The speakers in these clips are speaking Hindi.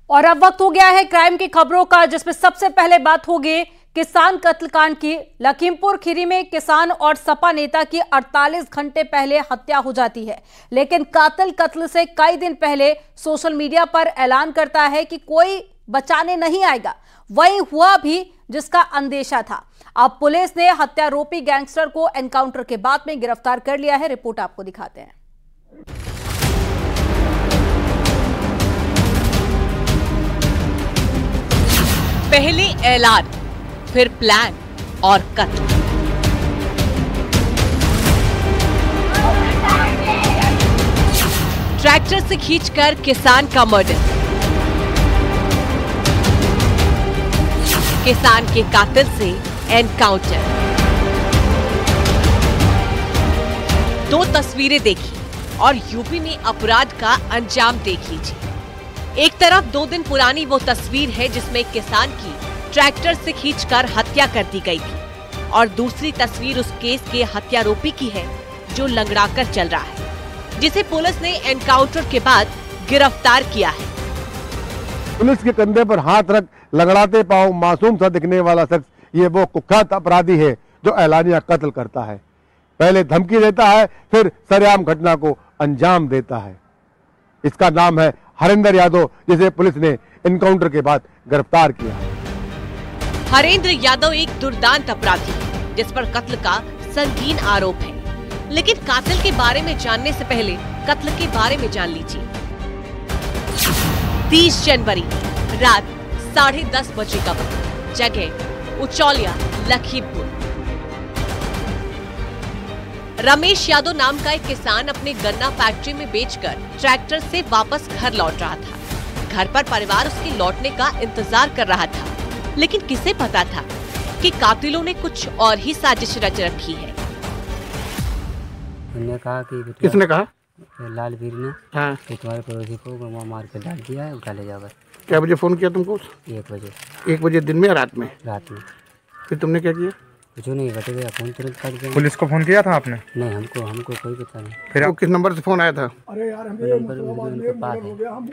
और अब वक्त हो गया है क्राइम की खबरों का, जिसमें सबसे पहले बात होगी किसान कत्लकांड की। लखीमपुर खीरी में किसान और सपा नेता की 48 घंटे पहले हत्या हो जाती है, लेकिन कातिल कत्ल से कई दिन पहले सोशल मीडिया पर ऐलान करता है कि कोई बचाने नहीं आएगा। वही हुआ भी जिसका अंदेशा था। अब पुलिस ने हत्यारोपी गैंगस्टर को एनकाउंटर के बाद में गिरफ्तार कर लिया है। रिपोर्ट आपको दिखाते हैं। पहले ऐलान, फिर प्लान और कत्ल। ट्रैक्टर से खींचकर किसान का मर्डर। किसान के कातिल से एनकाउंटर। दो तस्वीरें देखी और यूपी में अपराध का अंजाम देख लीजिए। एक तरफ 2 दिन पुरानी वो तस्वीर है जिसमें किसान की ट्रैक्टर से खींचकर हत्या कर दी गई थी, और दूसरी तस्वीर उस केस के हत्यारोपी की है जो लंगड़ाकर चल रहा है, जिसे पुलिस ने एनकाउंटर के बाद गिरफ्तार किया है। पुलिस के कंधे पर हाथ रख लंगड़ाते पांव मासूम सा दिखने वाला शख्स, ये वो कुख्यात अपराधी है जो एलानिया कत्ल करता है। पहले धमकी देता है, फिर सरेआम घटना को अंजाम देता है। इसका नाम है हरेंद्र यादव, जिसे पुलिस ने एनकाउंटर के बाद गिरफ्तार किया। हरेंद्र यादव एक दुर्दांत अपराधी है जिस पर कत्ल का संगीन आरोप है, लेकिन कातिल के बारे में जानने से पहले कत्ल के बारे में जान लीजिए। 30 जनवरी रात 10:30 बजे का वक्त, जगह उचौलिया, लखीमपुर। रमेश यादव नाम का एक किसान अपने गन्ना फैक्ट्री में बेचकर ट्रैक्टर से वापस घर लौट रहा था। घर पर परिवार उसके लौटने का इंतजार कर रहा था, लेकिन किसे पता था कि कातिलों ने कुछ और ही साजिश रच रखी है। उन्होंने कहा कि किसने कहा? लालवीर ने। हाँ। कि तुम्हारे पड़ोसी को मार के डाल दिया है, उठा ले जाकर। क्या बजे फोन किया तुमको? 1 बजे। 1 बजे दिन में या रात में? रात में। फिर तुमने क्या किया? कुछ नहीं, घटे गया, फोन तुरंत काट दिया। पुलिस को फोन किया था आपने? नहीं, हमको कोई पता नहीं। फिर वो किस नंबर से फोन आया था? नंबर उनके पास है।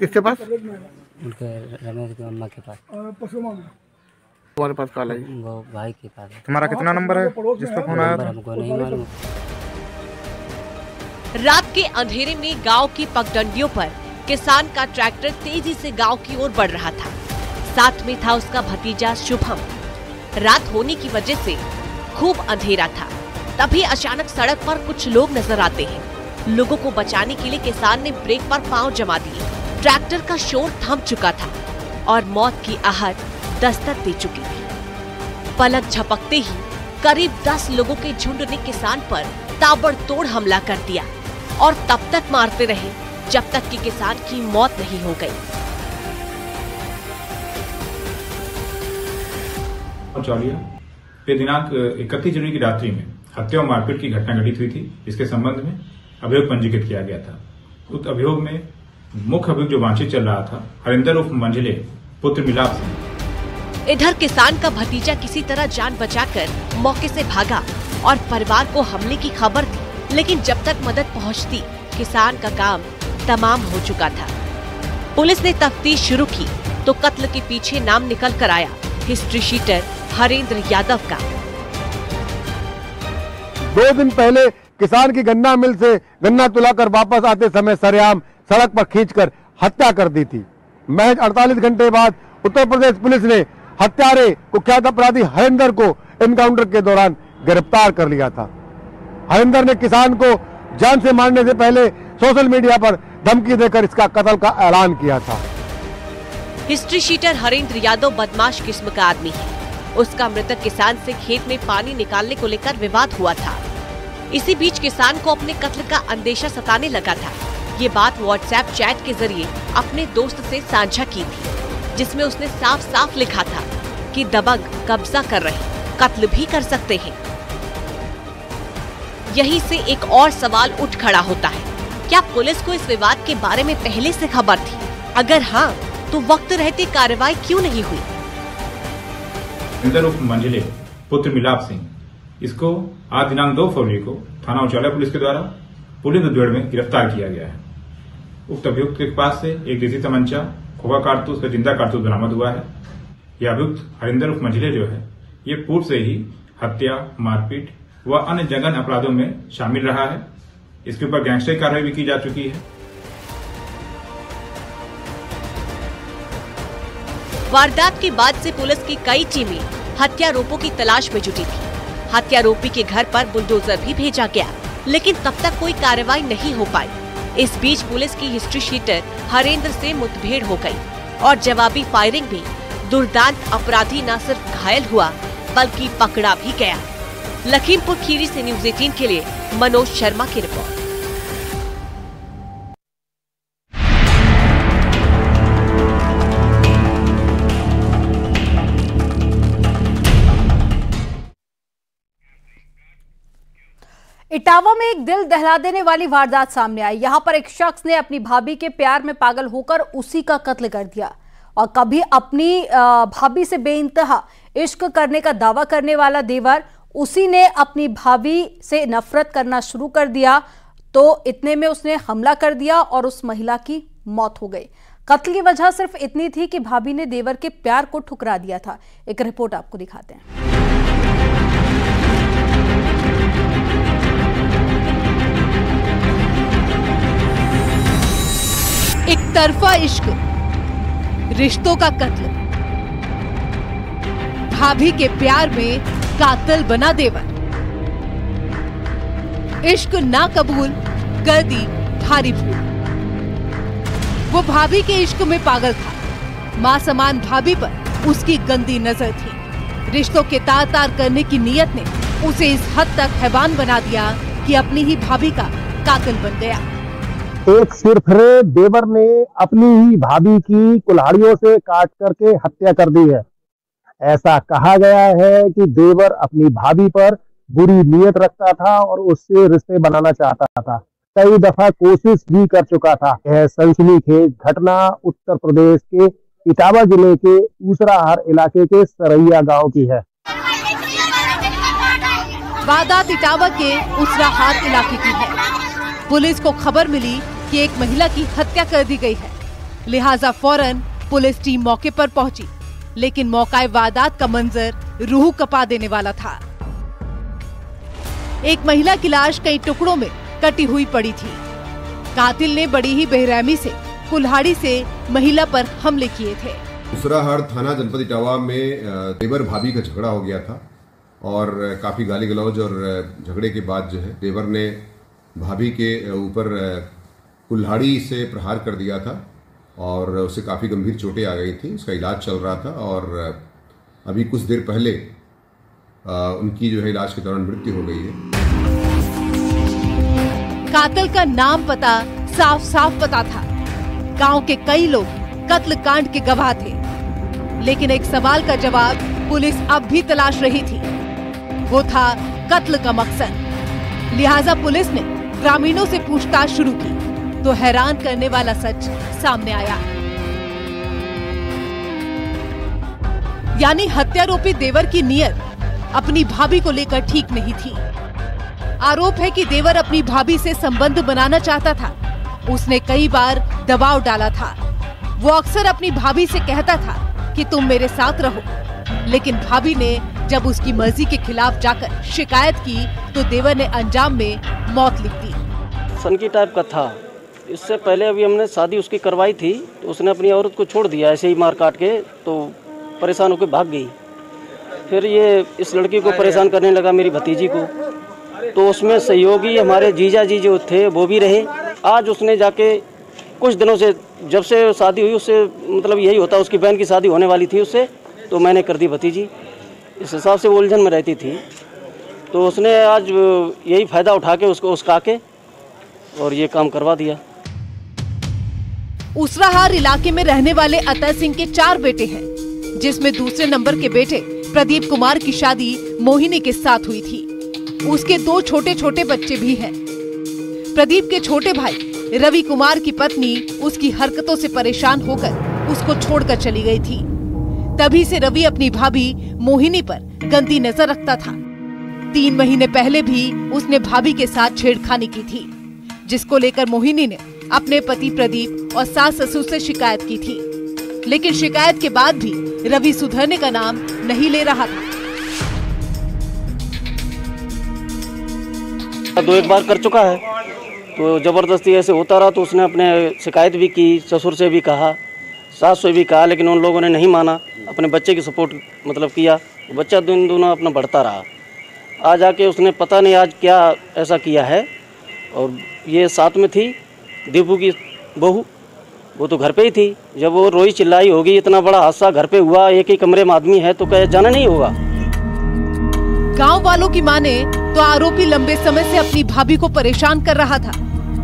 किसके पास? उनके रमेश की अम्मा के पास। तुम्हारे पास कॉल आई? वो भाई के पास है। तुम्हारा कितना नंबर है जिस पर फोन आया था? हमको नहीं मालूम। रात के अंधेरे में गांव की पगडंडियों पर किसान का ट्रैक्टर तेजी से गांव की ओर बढ़ रहा था। साथ में था उसका भतीजा शुभम। रात होने की वजह से खूब अंधेरा था। तभी अचानक सड़क पर कुछ लोग नजर आते हैं। लोगों को बचाने के लिए किसान ने ब्रेक पर पांव जमा दिए। ट्रैक्टर का शोर थम चुका था और मौत की आहट दस्तक दे चुकी थी। पलक झपकते ही करीब 10 लोगों के झुंड ने किसान पर ताबड़तोड़ हमला कर दिया और तब तक मारते रहे जब तक कि किसान की मौत नहीं हो गई। उचौलिया पे दिनांक 31 जनवरी की रात्रि में हत्या और मारपीट की घटना घटित हुई थी, जिसके संबंध में अभियोग पंजीकृत किया गया था। उक्त अभियोग में मुख्य अभियोग जो वांछित चल रहा था, हरिंदर उर्फ मंझले पुत्र मिलाप सिंह। इधर किसान का भतीजा किसी तरह जान बचाकर मौके से भागा और परिवार को हमले की खबर दी, लेकिन जब तक मदद पहुंचती किसान का काम तमाम हो चुका था। पुलिस ने तफ्तीश शुरू की तो कत्ल के पीछे नाम निकल कर आया हिस्ट्री शीटर हरेंद्र यादव का। 2 दिन पहले किसान की गन्ना मिल से गन्ना तुलाकर वापस आते समय सरेआम सड़क पर खींचकर हत्या कर दी थी। महज 48 घंटे बाद उत्तर प्रदेश पुलिस ने हत्यारे कुख्यात अपराधी हरेंद्र को एनकाउंटर के दौरान गिरफ्तार कर लिया था। हरेंद्र ने किसान को जान से मारने से पहले सोशल मीडिया पर धमकी देकर इसका कत्ल का ऐलान किया था। हिस्ट्री शीटर हरेंद्र यादव बदमाश किस्म का आदमी है। उसका मृतक किसान से खेत में पानी निकालने को लेकर विवाद हुआ था। इसी बीच किसान को अपने कत्ल का अंदेशा सताने लगा था। ये बात व्हाट्सएप चैट के जरिए अपने दोस्त से साझा की थी, जिसमें उसने साफ साफ लिखा था कि दबंग कब्जा कर रहे, कत्ल भी कर सकते हैं। यहीं से एक और सवाल उठ खड़ा होता है, क्या पुलिस को इस विवाद के बारे में पहले से खबर थी? अगर हाँ, तो वक्त रहते कार्रवाई क्यों नहीं हुई? हरिंदर उर्फ मंझले पुत्र मिलाप सिंह, इसको आज दिनांक 2 फरवरी को थाना उचौलिया पुलिस के द्वारा पुलिस मुठभेड़ में गिरफ्तार किया गया है। उक्त अभियुक्त के पास से एक देसी तमंचा खोखा कारतूस का जिंदा कारतूस बरामद हुआ है। यह अभियुक्त हरिंदर उर्फ मंझले जो है ये पूर्व से ही हत्या, मारपीट व अन्य जघन्य अपराधों में शामिल रहा है। इसके ऊपर गैंगस्टर कार्रवाई भी की जा चुकी है। वारदात के बाद से पुलिस की कई टीमें हत्यारोपियों की तलाश में जुटी थी। हत्यारोपी के घर पर बुलडोजर भी भेजा गया, लेकिन तब तक कोई कार्रवाई नहीं हो पाई। इस बीच पुलिस की हिस्ट्री शीटर हरेंद्र से मुठभेड़ हो गई और जवाबी फायरिंग में दुर्दांत अपराधी न सिर्फ घायल हुआ बल्कि पकड़ा भी गया। लखीमपुर खीरी से न्यूज़ 18 के लिए मनोज शर्मा की रिपोर्ट। इटावा में एक दिल दहला देने वाली वारदात सामने आई। यहां पर एक शख्स ने अपनी भाभी के प्यार में पागल होकर उसी का कत्ल कर दिया और कभी अपनी भाभी से बेइंतहा इश्क करने का दावा करने वाला देवर उसी ने अपनी भाभी से नफरत करना शुरू कर दिया तो इतने में उसने हमला कर दिया और उस महिला की मौत हो गई। कत्ल की वजह सिर्फ इतनी थी कि भाभी ने देवर के प्यार को ठुकरा दिया था। एक रिपोर्ट आपको दिखाते हैं। एक तरफा इश्क, रिश्तों का कत्ल, भाभी के प्यार में कातिल बना देवर, इश्क ना कबूल कर दी भारी भूल। वो भाभी के इश्क में पागल था, मां समान भाभी पर उसकी गंदी नजर थी। रिश्तों के तार तार करने की नीयत ने उसे इस हद तक हैवान बना दिया कि अपनी ही भाभी का कातिल बन गया। एक सिरफिरे देवर ने अपनी ही भाभी की कुल्हाड़ियों से काट करके हत्या कर दी है। ऐसा कहा गया है कि देवर अपनी भाभी पर बुरी नीयत रखता था और उससे रिश्ते बनाना चाहता था। कई दफा कोशिश भी कर चुका था। यह सनसनीखेज घटना उत्तर प्रदेश के इटावा जिले के उसराहार इलाके के सरैया गांव की है। वारदात इटावा के उसराहार इलाके की है। पुलिस को खबर मिली कि एक महिला की हत्या कर दी गई है, लिहाजा फौरन पुलिस टीम मौके पर पहुंची, लेकिन मौका वारदात का मंजर रूह कपा देने वाला था। एक महिला की लाश कई टुकड़ों में कटी हुई पड़ी थी। कातिल ने बड़ी ही बेरहमी से कुल्हाड़ी से महिला पर हमले किए थे। उसराहार थाना जनपद इटावा में देवर भाभी का झगड़ा हो गया था और काफी गाली गलौज और झगड़े के बाद जो है देवर ने भाभी के ऊपर कुल्हाड़ी से प्रहार कर दिया था और उसे काफ़ी गंभीर चोटें आ गई थी। उसका इलाज चल रहा था और अभी कुछ देर पहले उनकी जो है इलाज के दौरान मृत्यु हो गई है। कातिल का नाम पता साफ साफ पता था। गांव के कई लोग कत्ल कांड के गवाह थे, लेकिन एक सवाल का जवाब पुलिस अब भी तलाश रही थी। वो था कत्ल का मकसद। लिहाजा पुलिस ने ग्रामीणों से पूछताछ शुरू की तो हैरान करने वाला सच सामने आया। यानी हत्यारोपी देवर की नीयत अपनी भाभी को लेकर ठीक नहीं थी। आरोप है कि देवर अपनी भाभी से संबंध बनाना चाहता था। उसने कई बार दबाव डाला था। वो अक्सर अपनी भाभी से कहता था कि तुम मेरे साथ रहो, लेकिन भाभी ने जब उसकी मर्जी के खिलाफ जाकर शिकायत की तो देवर ने अंजाम में मौत लिख दी। सनकी टाइप का था। इससे पहले अभी हमने शादी उसकी करवाई थी तो उसने अपनी औरत को छोड़ दिया ऐसे ही मार काट के, तो परेशान होकर भाग गई। फिर ये इस लड़की को परेशान करने लगा, मेरी भतीजी को, तो उसमें सहयोगी हमारे जीजा जी जो थे वो भी रहे। आज उसने जाके कुछ दिनों से, जब से शादी हुई उससे मतलब यही होता, उसकी बहन की शादी होने वाली थी उससे, तो मैंने कर दी भतीजी। इस हिसाब से वो उलझन में रहती थी, तो उसने आज यही फ़ायदा उठा के उसको उसका के और ये काम करवा दिया। उसराहार इलाके में रहने वाले अतय सिंह के 4 बेटे हैं, जिसमें दूसरे नंबर के बेटे प्रदीप कुमार की शादी मोहिनी के साथ हुई थी। उसके 2 छोटे छोटे बच्चे भी हैं। प्रदीप के छोटे भाई रवि कुमार की पत्नी उसकी हरकतों से परेशान होकर उसको छोड़कर चली गई थी। तभी से रवि अपनी भाभी मोहिनी पर गंदी नजर रखता था। 3 महीने पहले भी उसने भाभी के साथ छेड़खानी की थी, जिसको लेकर मोहिनी ने अपने पति प्रदीप और सास ससुर से शिकायत की थी। लेकिन शिकायत के बाद भी रवि सुधरने का नाम नहीं ले रहा था। 2-1 बार कर चुका है, तो जबरदस्ती ऐसे होता रहा। तो उसने अपने शिकायत भी की, ससुर से भी कहा, सास से भी कहा, लेकिन उन लोगों ने नहीं माना। अपने बच्चे की सपोर्ट मतलब किया, बच्चा दिन दूना अपना बढ़ता रहा। आज आके उसने पता नहीं आज क्या ऐसा किया है। और ये साथ में थी दीपू की बहू, वो तो घर पे ही थी। जब वो रोई चिल्लाई होगी, इतना बड़ा हादसा घर पे हुआ, एक ही कमरे में आदमी है, तो क्या जाना नहीं होगा। गांव वालों की माने तो आरोपी लंबे समय से अपनी भाभी को परेशान कर रहा था।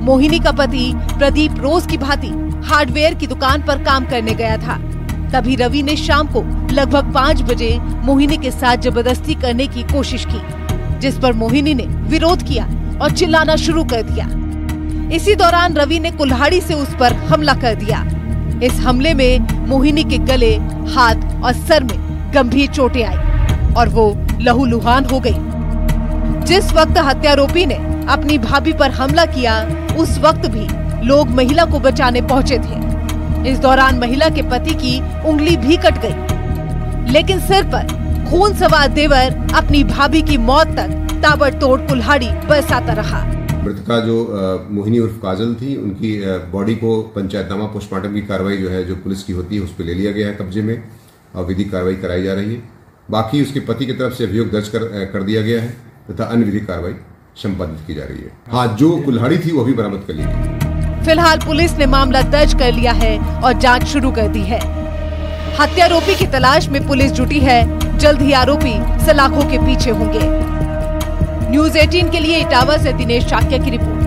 मोहिनी का पति प्रदीप रोज की भांति हार्डवेयर की दुकान पर काम करने गया था। तभी रवि ने शाम को लगभग 5 बजे मोहिनी के साथ जबरदस्ती करने की कोशिश की, जिस पर मोहिनी ने विरोध किया और चिल्लाना शुरू कर दिया। इसी दौरान रवि ने कुल्हाड़ी से उस पर हमला कर दिया। इस हमले में मोहिनी के गले, हाथ और सर में गंभीर चोटें आई और वो लहूलुहान हो गई। जिस वक्त हत्यारोपी ने अपनी भाभी पर हमला किया, उस वक्त भी लोग महिला को बचाने पहुंचे थे। इस दौरान महिला के पति की उंगली भी कट गई, लेकिन सिर पर खून सवार देवर अपनी भाभी की मौत तक ताबड़तोड़ कुल्हाड़ी बरसाता रहा। मृतका जो मोहिनी उर्फ काजल थी, उनकी बॉडी को पंचायतनामा पोस्टमार्टम की कार्रवाई जो है, जो पुलिस की होती है, उस पर ले लिया गया है कब्जे में और विधिक कार्रवाई कराई जा रही है। बाकी उसके पति की तरफ से अभियोग दर्ज कर दिया गया है तथा अन्य विधिक कार्रवाई संपादित की जा रही है। हाँ, जो कुल्हाड़ी थी वो भी बरामद कर ली गई। फिलहाल पुलिस ने मामला दर्ज कर लिया है और जांच शुरू कर दी है। हत्यारोपी की तलाश में पुलिस जुटी है। जल्द ही आरोपी सलाखों के पीछे होंगे। न्यूज़ 18 के लिए इटावा से दिनेश शाक्य की रिपोर्ट।